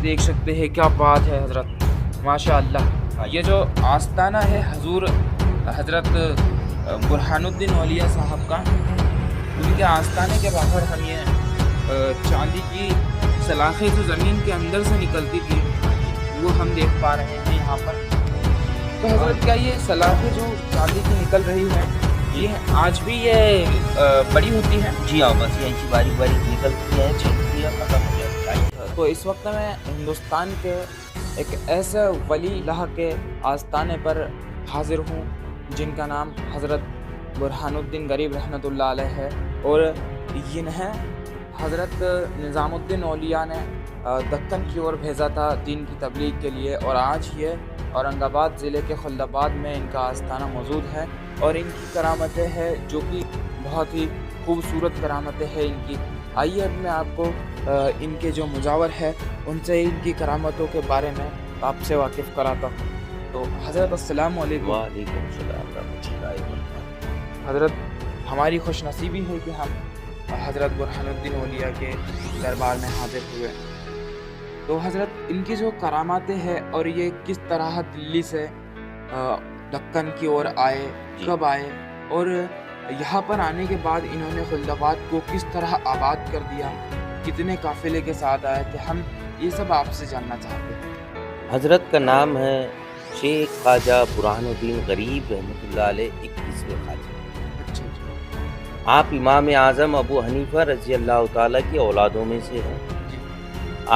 देख सकते हैं, क्या बात है हज़रत, माशाअल्लाह। ये जो आस्ताना है हजूर हज़रत बुरहानुद्दीन औलिया साहब का, उनके आस्ताने के बाहर हम ये चांदी की सलाखें जो ज़मीन के अंदर से निकलती थी वो हम देख पा रहे हैं यहाँ पर। तो हज़रत, क्या ये सलाखें जो चांदी की निकल रही है ये आज भी ये बड़ी होती है? जी हाँ, बस ये ऐसी बारीक बारीक निकलती है, छिलती है, खत्म हो जाती है। तो इस वक्त मैं हिंदुस्तान के एक ऐसे वली अल्लाह के आस्ताने पर हाजिर हूँ जिनका नाम हज़रत बुरहानुद्दीन गरीब रहमतुल्लाह अलैह है, और इन्हें हज़रत निज़ामुद्दीन औलिया ने दक्कन की ओर भेजा था दीन की तबलीग के लिए, और आज ये औरंगाबाद ज़िले के खुल्दाबाद में इनका आस्ताना मौजूद है। और इनकी करामतें हैं जो कि बहुत ही खूबसूरत करामतें हैं इनकी। आइए अब मैं आपको इनके जो मुजावर है उनसे इनकी करामतों के बारे में आपसे वाकिफ़ कराता हूँ। तो हज़रत अस्सलाम वालेकुम। वालेकुम सलाम रहमतुल्लाहि व बरकातहू। हज़रत, हमारी खुशनसीबी है कि हम हज़रत बुरहानुद्दीन औलिया के दरबार में हाजिर हुए। तो हज़रत, इनकी जो करामातें हैं और ये किस तरह दिल्ली से दक्कन की ओर आए, कब आए, और यहाँ पर आने के बाद इन्होंने खुल्दाबाद को किस तरह आबाद कर दिया, कितने काफिले के साथ आए थे, हम ये सब आपसे जानना चाहते हैं। हज़रत का नाम है शेख ख्वाजा बुरहानुद्दीन गरीब रहमतुल्लाह अलैह 21वें ख्वाजा। अच्छा अच्छा। आप इमाम आज़म अबू हनीफा रज़ी अल्लाह ताला की औलादों में से हैं। जी।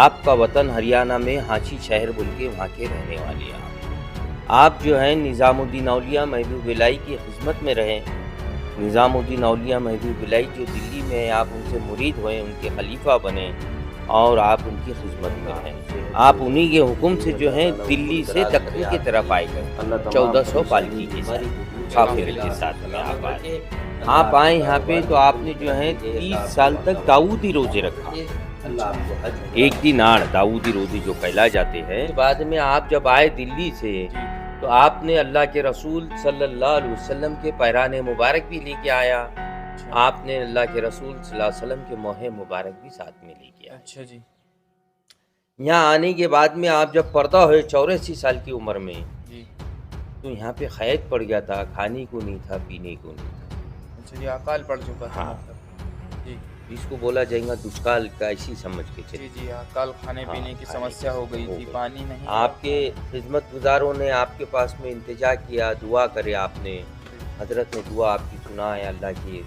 आपका वतन हरियाणा में हांची शहर बोल के वहाँ के रहने वाले हैं। आप जो हैं निज़ामुद्दीन औलिया महबूब इलाही की खिदमत में रहे। निज़ामुद्दीन औलिया महबूब इलाही जो दिल्ली में है, आप उनसे मुरीद हुए, उनके खलीफा बने और आप उनकी खिदमत में हैं। आप उन्हीं के हुक्म से जो हैं दिल्ली से दक्कन की तरफ आए गए 1400 पालकी के साथ, काफिले के साथ में आप आए यहाँ पे। तो आपने जो है 30 साल तक दाऊदी रोजे रखा। एक दिन आड़ दाऊदी रोजे जो कहलाए जाते हैं। बाद में आप जब आए दिल्ली से तो आपने अल्लाह के रसूल सल्लल्लाहु अलैहि वसल्लम के पैराने मुबारक भी लेके आया। आपने अल्लाह के रसूल सल्लल्लाहु अलैहि वसल्लम के मोहे मुबारक भी साथ में लेके आए। अच्छा जी। यहाँ आने के बाद में आप जब पर्दा हुए 84 साल की उम्र में, जी। तो यहाँ पे क़ैद पड़ गया था, खाने को नहीं था, पीने को नहीं था। अच्छा जी, अकाल पड़ चुका था। हाँ। मतलब जी। इसको बोला जाएगा दुष्काल का, ऐसी समझ के जी चलिए। जी, अकाल खाने हाँ, पीने की खाने समस्या हो गई हो थी, गई। पानी नहीं। आपके खिदमत गुजारों ने आपके पास में इंतजा किया, दुआ करे आपने, हजरत ने दुआ आपकी सुना है अल्लाह की।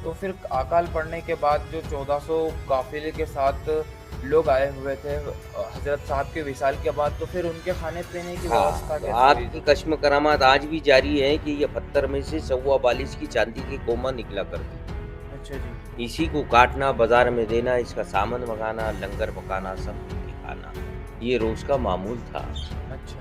तो फिर अकाल पड़ने के बाद जो 1400 काफिले के साथ लोग आए हुए थे हजरत साहब के विसाल के बाद, तो फिर उनके खाने पीने की व्यवस्था हाँ, तो कैसे आपकी हुई? कश्म करामात आज भी जारी है कि ये पत्थर में से 44 की चांदी की कोमा निकला करती। अच्छा जी। इसी को काटना, बाजार में देना, इसका सामान मंगाना, लंगर पकाना, सब कुछ खाना, ये रोज का मामूल था। अच्छा,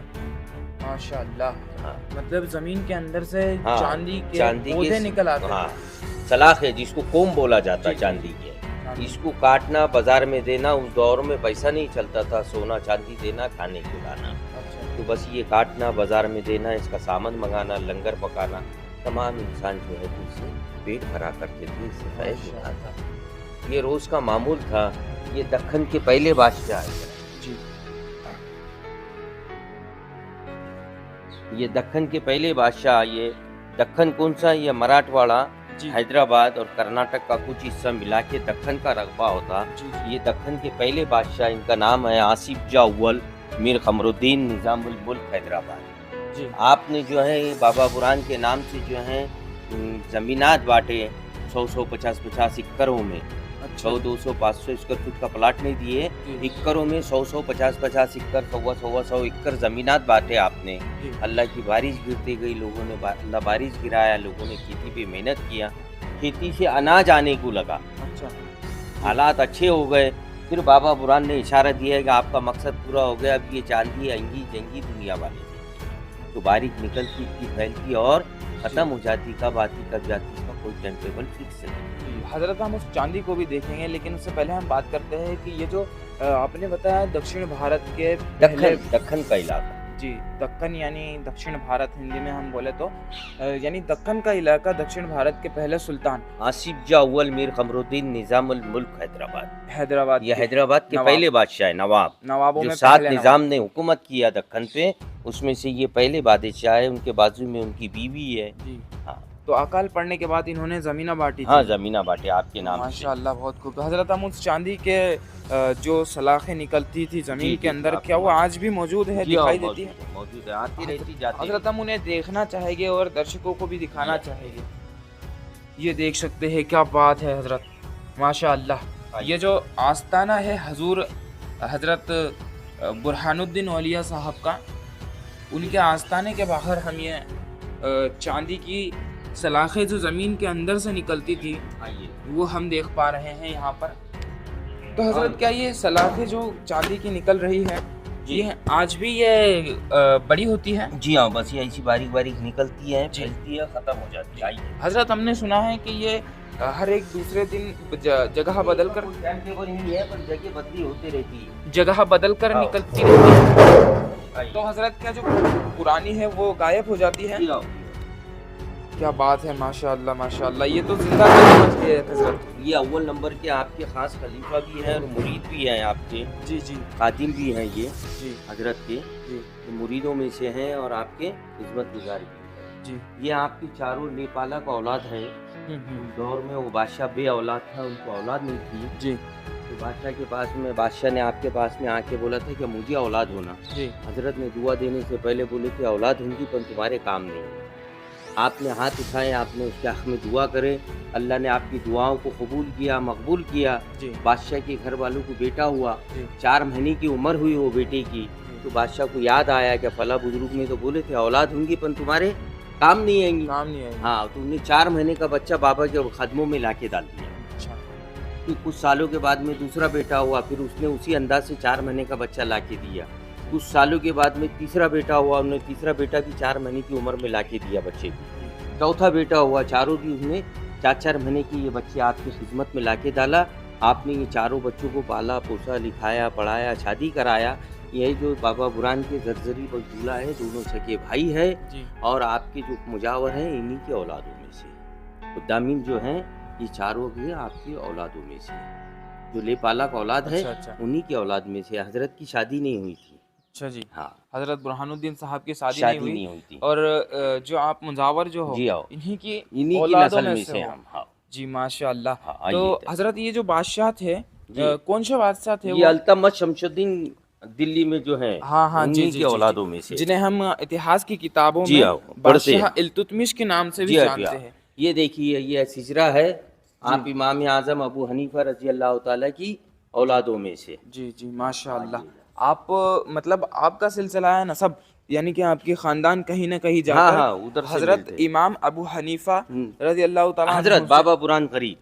माशाअल्लाह। हाँ, मतलब जमीन के अंदर से हाँ, चांदी के पौधे निकल आते हाँ, थे। सलाख है जिसको कोम बोला जाता है जी, चांदी के। हाँ। इसको काटना, बाजार में देना, उस दौर में पैसा नहीं चलता था, सोना चांदी देना, खाने को लाना। अच्छा। तो बस ये काटना, बाजार में देना, इसका सामान मंगाना, लंगर पकाना, तमाम इंसान जो है इससे पेट भरा करते थे, इससे फैज मिलता था। ये रोज का मामूल था। ये दक्कन के पहले बादशाह है। जी। ये दक्कन के पहले बादशाह, ये दक्कन कौन सा, ये मराठवाड़ा, जी। हैदराबाद और कर्नाटक का कुछ हिस्सा मिला के दक्कन का रकबा होता। जी, जी। ये दक्कन के पहले बादशाह, इनका नाम है आसिफ जा अव्वल मीर खमरुद्दीन निज़ामुल मुल्क हैदराबाद। जी। आपने जो है बाबा बुरहान के नाम से जो है ज़मीनात बांटे 100 50 एकड़ों में। अच्छा। 100 200 500 स्क्वायर फुट का प्लाट नहीं दिए, जी। एकड़ों में 100 50 एकड़, 100 एकड़ ज़मीनात बांटे आपने। जी। अल्लाह की बारिश गिरती गई, लोगों ने अल्लाह बारिश गिराया, लोगों ने खेती पे मेहनत किया, खेती से अनाज आने को लगा, अच्छा। हालात अच्छे हो गए। फिर बाबा बुरहान ने इशारा दिया कि आपका मकसद पूरा हो गया, अब ये चांदी आएंगी जंगी दुनिया वाले देंगे। तो बारिश निकलती थी, फैलती और ख़त्म हो जाती, कब आती कब जाती, इसका कोई टाइम टेबल फिक्स नहीं। हजरत, हम उस चांदी को भी देखेंगे, लेकिन उससे पहले हम बात करते हैं कि ये जो आपने बताया दक्षिण भारत के दक्कन का इलाका, जी, दक्कन यानी दक्षिण भारत, हिंदी में हम बोले तो यानी दक्कन का इलाका, दक्षिण भारत के पहले सुल्तान आसिफ जा अव्वल मीर कमरुद्दीन निजामुल मुल्क हैदराबाद। हैदराबाद ये के हैदराबाद के नवाब, पहले बादशाह है, नवाब। नवाबों जो में 7 पहले निज़ाम नवाब। ने हुकूमत किया दक्कन पे, उसमें से ये पहले बादशाह है। उनके बाजू में उनकी बीवी है। जी, हाँ तो अकाल पड़ने के बाद इन्होंने ज़मीना बाँटी हाँ, थी। ज़मीना बांटे आपके नाम से। माशाअल्लाह, बहुत खूब। हज़रत हम उस चांदी के जो सलाखें निकलती थी जी, ज़मीन जी, के अंदर, आपके क्या वो नाम आज भी मौजूद है, जी हाँ, दिखाई देती है? मौजूद है, आती रहती जाती हज़रत रहती। हम उन्हें देखना चाहेंगे और दर्शकों को भी दिखाना जी। चाहेंगे। ये देख सकते हैं, क्या बात है हज़रत, माशाअल्लाह। आइए। ये जो आस्ताना है हज़ूर हज़रत बुरहानुद्दीन औलिया साहब का, उनके आस्ताने के बाहर हम ये चांदी की सलाखें जो ज़मीन के अंदर से निकलती थी, आइए। वो हम देख पा रहे हैं यहाँ पर। तो हज़रत, क्या ये सलाखें जो चांदी की निकल रही है, जी। ये आज भी ये बड़ी होती है? जी हाँ, बस ये ऐसी बारीक बारीक निकलती है, जी। फैलती है, खत्म हो जाती है। आइए। हज़रत, हमने सुना है कि ये हर एक दूसरे दिन जगह बदल कर टाइम टेबल नहीं है, पर जगह बदली होती रहती है। जगह बदल कर हाँ। निकलती रहती है। आइए। तो हज़रत, क्या जो पुरानी है वो गायब हो जाती है? जी हाँ। क्या बात है, माशाअल्लाह माशाअल्लाह। ये तो जिंदा करना चाहिए हज़रत। ये अव्वल नंबर के आपके खास खलीफा भी हैं और मुरीद भी हैं आपके, जी जी खादिम भी हैं ये जी हजरत के। जी ये मुरीदों में से हैं और आपके खिदमत गुजार भी हैं। जी। ये आपकी चारों नेपाला का औलाद है। दौर में वो बादशाह बे औलाद था, उनको औलाद नहीं थी। जी तो बादशाह के पास में, बादशाह ने आपके पास में आके बोला था कि मुझे औलाद होना। जी हजरत ने दुआ देने से पहले बोले कि औलाद होंगी पर तुम्हारे काम नहीं। आपने हाथ उठाए, आपने उसके हक़ में दुआ करे, अल्लाह ने आपकी दुआओं को कबूल किया, मकबूल किया। जी बादशाह के घर वालों को बेटा हुआ, जी 4 महीने की उम्र हुई वो बेटे की। तो बादशाह को याद आया कि फला बुजुर्ग ने तो बोले थे औलाद होंगी पर तुम्हारे काम नहीं आएंगी। काम नहीं आएगा। हाँ, तो उन्हें 4 महीने का बच्चा बाबा के खदमों में लाके डाल दिया। अच्छा। फिर कुछ सालों के बाद में दूसरा बेटा हुआ, फिर उसने उसी अंदाज से 4 महीने का बच्चा लाके दिया। कुछ सालों के बाद में तीसरा बेटा हुआ, उन्होंने तीसरा बेटा भी 4 महीने की उम्र में लाके दिया बच्चे को। चौथा बेटा हुआ, चारों भी उसने 4-4 महीने की ये बच्चे आपकी खिदमत में लाके डाला। आपने ये चारों बच्चों को पाला पोसा, लिखाया, पढ़ाया, शादी कराया। यही जो बाबा बुरहान के जरजरी बगदूला है, दोनों सगे भाई है जी और आपके जो मुजावर हैं इन्हीं के औलादों में से। खुद्दामीन जो हैं ये चारों भी आपकी औलादों में से। जो लेपाला का औलाद है अच्छा। उन्हीं की औलाद में से। हजरत की शादी नहीं हुई थी। अच्छा जी। हाँ, हज़रत बुरहानुद्दीन साहब की शादी शादी नहीं नहीं हुई, हुई थी। और जो आप मुजावर जो हो, जी हाँ, इन्हीं की इन्हीं की औलादों नस्ल में से हो। हम। हाँ जी माशाअल्लाह। हाँ, तो आइए। हज़रत, ये जो बादशाह थे, जी। कौन से बादशाह थे ये वो? अल्तमश शमशुद्दीन दिल्ली में जो है, हाँ हाँ, जी उन्हीं जी की जी औलादों जी, में से। जिन्हें हम इतिहास की किताबों जी में हाँ, पढ़ते बादशाह हैं। इल्तुतमिश के नाम से भी जी हाँ, जी जानते हाँ। हैं। ये देखिए, ये सिजरा है। आप इमाम आजम अबू हनीफा रजी अल्लाह ताला की औलादों में से। जी जी माशाअल्लाह। आप मतलब आपका सिलसिला है नसब, यानी कि आपके खानदान कहीं ना कहीं हाँ जाकर हाँ, उधर से हजरत मिलते हैं। इमाम अबू हनीफा हम्म। रजी अल्लाह ताला हजरत अन्हु से- बाबा बुरहान करीब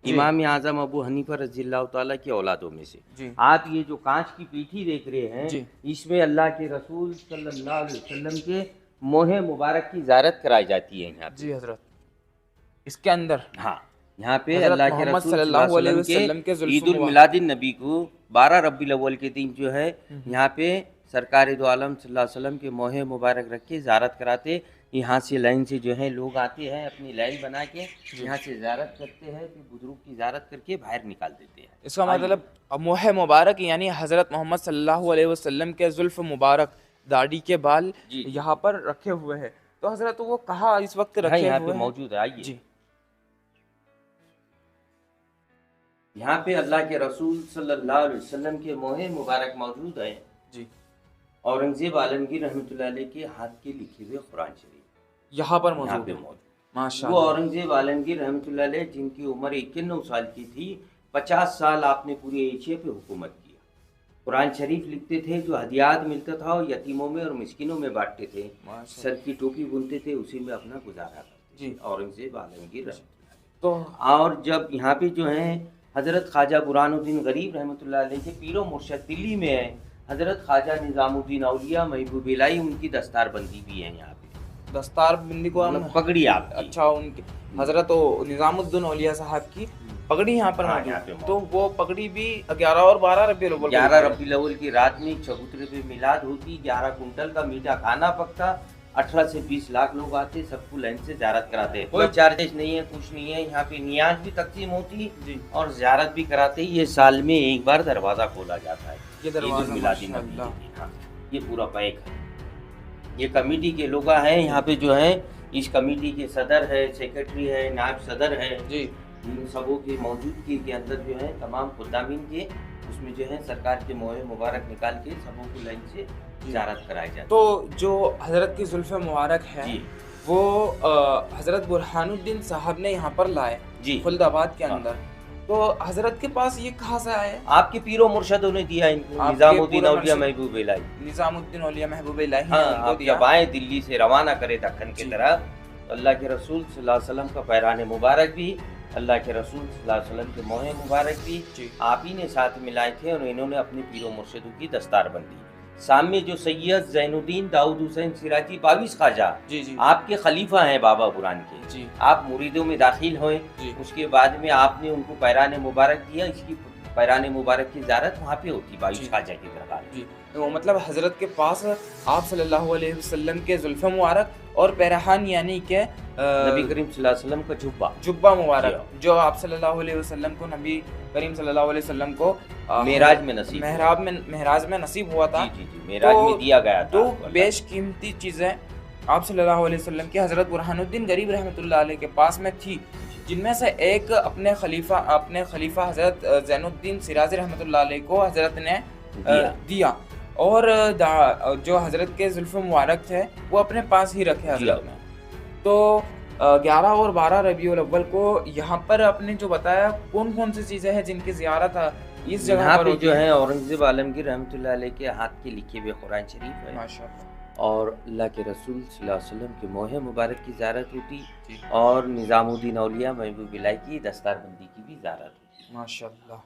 जी। इमाम आजम अबू हनीफा रजी अल्लाह ताला की औलादों में से। जी आप ये जो कांच की पीठी देख रहे हैं, जी। इसमें अल्लाह के रसूल सल्लल्लाहु अलैहि वसल्लम के मोहे मुबारक की ज़ियारत कराई जाती है यहाँ पे। जी हजरत, इसके अंदर हाँ, यहाँ पे हज़रत अल्लाह के मोहम्मद रसूल सल्लल्लाहु अलैहि सल्लल्लाहु अलैहि वसल्लम के वसल्लम के जुल्फ़ ईद उल मुबारक। मिलादिन नबी को 12 रबीउल अव्वल के दिन जो है यहाँ पे सरकार दो आलम सल्लल्लाहु अलैहि वसल्लम के मोहे मुबारक रख के ज़ियारत कराते। यहाँ से लाइन से जो है लोग आते हैं, अपनी लाइन बना के यहाँ से ज़ियारत करते हैं, फिर बुजुर्ग की ज़ियारत करके बाहर निकाल देते हैं। इसका मतलब मोह मुबारक यानी हज़रत मोहम्मद सल्लल्लाहु अलैहि वसल्लम के जुल्फ़ मुबारक, दाढ़ी के बाल जी। यहाँ पर रखे हुए हैं। तो हज़रत, वो कहाँ इस वक्त हाँ, रखे यहाँ हुए पे हैं? मौजूद है। आइए। जी यहाँ पे अल्लाह के रसूल सल्लल्लाहु अलैहि वसल्लम के मोहे मुबारक मौजूद हैं। जी। औरंगजेब आलमगीर रहमतुल्लाह अलैह के हाथ के लिखे हुए कुरान शरीफ यहाँ पर यहाँ मौजूद पे है। मौजूद। वो माशाअल्लाह। औरंगजेब आलमगीर रहमतुल्लाह अलैह जिनकी उम्र 91 साल की थी, 50 साल आपने पूरे एशिया पे हुकूमत किया। कुरान शरीफ लिखते थे, जो हदियात मिलता था और यतीमों में और मिस्किनों में बांटते थे। माशाअल्लाह। सर की टोपी बुनते थे, उसी में अपना गुजारा करते जी। थे औरंगजेब आलमगीर रहमतुल्लाह अलैह। तो और जब यहाँ पे जो है हज़रत ख्वाजा बुरहानुद्दीन गरीब रहमतुल्लाह अलैह के पीरो मुर्शद दिल्ली में है, हज़रत ख्वाजा निज़ामुद्दीन औलिया महबूब इलाही उनकी दस्तार बंदी भी है यहाँ पे। दस्तार बंदी को हम मतलब पगड़ी आपकी। अच्छा, उनके हज़रत निज़ामुद्दीन औलिया साहब की पगड़ी यहाँ पर हाँ, मौजूद यहाँ है। पे मौजूद तो वो पगड़ी भी 11 और 12 रबीउल अव्वल को 11 होती है। रबीउल अव्वल की रात में चबूतरे पे मिलाद होती, 11 कुंटल का मीठा खाना पकता, 18 से 20 लाख लोग आते, सबको लाइन से ज़ियारत कराते। कोई चार्जेस नहीं है, कुछ नहीं है। यहाँ पे नियाज भी तकसीम होती जी। और ज़ियारत भी कराते। ये साल में एक बार दरवाज़ा खोला जाता है। ये दरवाज़ा ईद-उल मिलाद नबी माशाअल्लाह। के दिन। हाँ, ये पूरा पैक है। ये कमेटी के लोग हैं यहाँ पे जो है, इस कमेटी के सदर है, सेक्रेटरी है, नायब सदर है। जी। इन सबों की मौजूदगी के अंदर जो है तमाम खुद्दामीन के उसमें जो है सरकार के मोहे मुबारक निकाल के सबों को लाइन से ज़ियारत कराई जाती है। तो जो हज़रत की जुल्फ़े मुबारक है जी वो हज़रत बुरहानुद्दीन साहब ने यहाँ पर लाए जी खुल्दाबाद के हाँ। अंदर। तो हज़रत के पास ये कहाँ से आए? आपके पीरो मुर्शदों ने दिया इनको, आपके निज़ामुद्दीन पूरे औलिया मुर्शिद- महबूब इलाही। निज़ामुद्दीन औलिया महबूब इलाही ने हाँ, उनको आप दिया। जब आए दिल्ली से रवाना करे दक्कन की जी। तरफ, तो अल्लाह के रसूल सल्लल्लाहु अलैहि वसल्लम का पैरान मुबारक भी, अल्लाह के रसूल सल्लल्लाहु अलैहि वसल्लम के मोहे मुबारक भी जी। आप ही ने साथ मिलाए थे और इन्होंने अपने पीरो मुर्शिदों की दस्तार बंदी। सामने जो सैयद ज़ैनुद्दीन दाऊद हुसैन सिराजी बाविस ख्वाजा जी जी आपके खलीफा हैं बाबा बुरान के, जी आप मुरीदों में दाखिल हुए। जी उसके बाद में आपने उनको पैरान मुबारक दिया। इसकी पैरान मुबारक की ज़ियारत वहाँ पे होती बाविस जी। ख्वाजा की दरगाह। जी। तो मतलब हज़रत के पास आप सल्लल्लाहु अलैहि वसल्लम के जुल्फ़े मुबारक और पैरहान यानी के नबी करीम सल्लल्लाहु अलैहि वसल्लम का जुब्बा जुब्बा मुबारक जो आप सल्लल्लाहु अलैहि वसल्लम को नबी करीम सल्लल्लाहु अलैहि वसल्लम को मेराज में नसीब मेहराज में नसीब हुआ था। जी मेराज तो में दिया गया था दो आपको अल्लाह। बेशकीमती चीज़ें आप सल्लल्लाहु अलैहि वसल्लम के हज़रत बुरहानुद्दीन गरीब रहमतुल्लाह अलैह के पास में थी, जिनमें से एक अपने खलीफा हज़रत ज़ैनुद्दीन सिराजी रहमतुल्लाह अलैह को हज़रत ने दिया और जो हज़रत के जुल्फ़े मुबारक थे वो अपने पास ही रखे हज़रत ने। तो 11 और 12 रबीउल अव्वल को यहाँ पर आपने जो बताया कौन कौन सी चीज़ें हैं जिनकी ज़ियारत इस जगह यहाँ पर पे होती जो है औरंगज़ेब आलमगीर रहमतुल्लाह अलैह के हाथ के लिखे हुए कुरान शरीफ है माशाअल्लाह। और अल्लाह के रसूल सल्लल्लाहु अलैहि वसल्लम के मोहे मुबारक की ज़ियारत होती जी। और निज़ामुद्दीन औलिया महबूब इलाही की दस्तारबंदी की भी ज़ियारत होती। माशाअल्लाह।